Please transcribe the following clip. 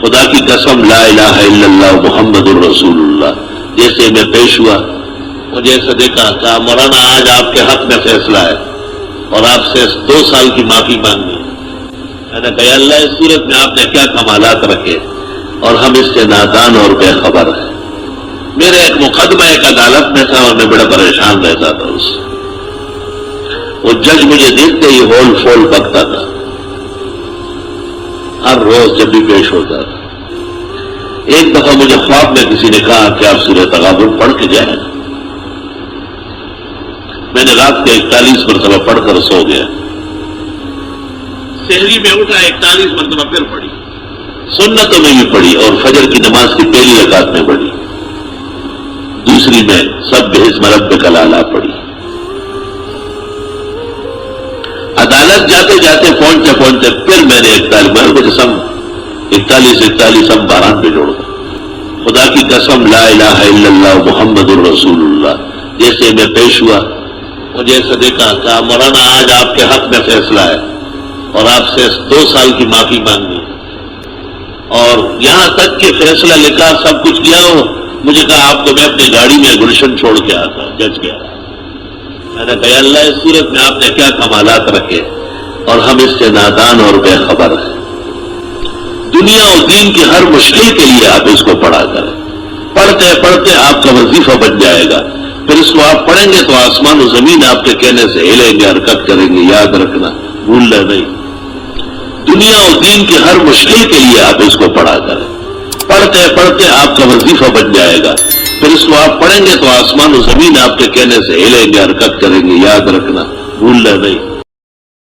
خدا کی قسم لا الہ الا اللہ محمد الرسول اللہ جیسے میں پیش ہوا مجھے ایسا دیکھا کہا مولانا آج آپ کے حق میں فیصلہ ہے اور آپ سے 2 سال کی معافی مانگنی ہے۔ میں نے کہا اللہ اس صورت میں آپ نے کیا کمالات رکھے اور ہم اس سے نادان اور بے خبر ہیں۔ میرا ایک مقدمہ ایک عدالت میں تھا اور میں بڑا پریشان رہتا تھا اس سے۔ وہ جج مجھے دیکھتے ہی ہول فول بکتا تھا ہر روز جب بھی پیش ہوتا تھا۔ ایک دفعہ مجھے خواب میں کسی نے کہا کہ آپ سورہ تغابن پڑھ کے جائیں۔ میں نے رات کے 41 مرتبہ پڑھ کر سو گیا۔ سحری میں اٹھا 41 مرتبہ پھر پڑھی، سنتوں میں بھی پڑھی اور فجر کی نماز کی پہلی رکعت میں پڑھی، دوسری میں سبح اسم ربک الاعلی پڑھی۔ عدالت جاتے جاتے پہنچتے پھر میں نے 41 ہم 12 پہ جوڑ گا۔ خدا کی قسم لا الہ الا اللہ محمد الرسول اللہ جیسے میں پیش ہوا مجھے ایسا دیکھا کہا مولانا آج آپ کے حق میں فیصلہ ہے اور آپ سے 2 سال کی معافی مانگنی ہے، اور یہاں تک کہ فیصلہ لکھا سب کچھ کیا ہو۔ مجھے کہا آپ کو میں اپنی گاڑی میں گلشن چھوڑ کے آتا جج گیا۔ میں نے کہا اللہ اس صورت میں آپ نے کیا کمالات رکھے اور ہم اس سے نادان اور بے خبر ہیں۔ دنیا اور دین کی ہر مشکل کے لیے آپ اس کو پڑھا کریں، پڑھتے پڑھتے آپ کا وظیفہ بن جائے گا، پھر اس کو آپ پڑھیں گے تو آسمان و زمین آپ کے کہنے سے ہلیں گے، حرکت کریں گے، یاد رکھنا بھولنا نہیں۔ دنیا اور دین کی ہر مشکل کے لیے آپ اس کو پڑھا کریں، پڑھتے پڑھتے آپ کا وظیفہ بن جائے گا، پھر اس کو آپ پڑھیں گے تو آسمان و زمین آپ کے کہنے سے ہلیں گے، حرکت کریں گے، یاد رکھنا بھولنا نہیں۔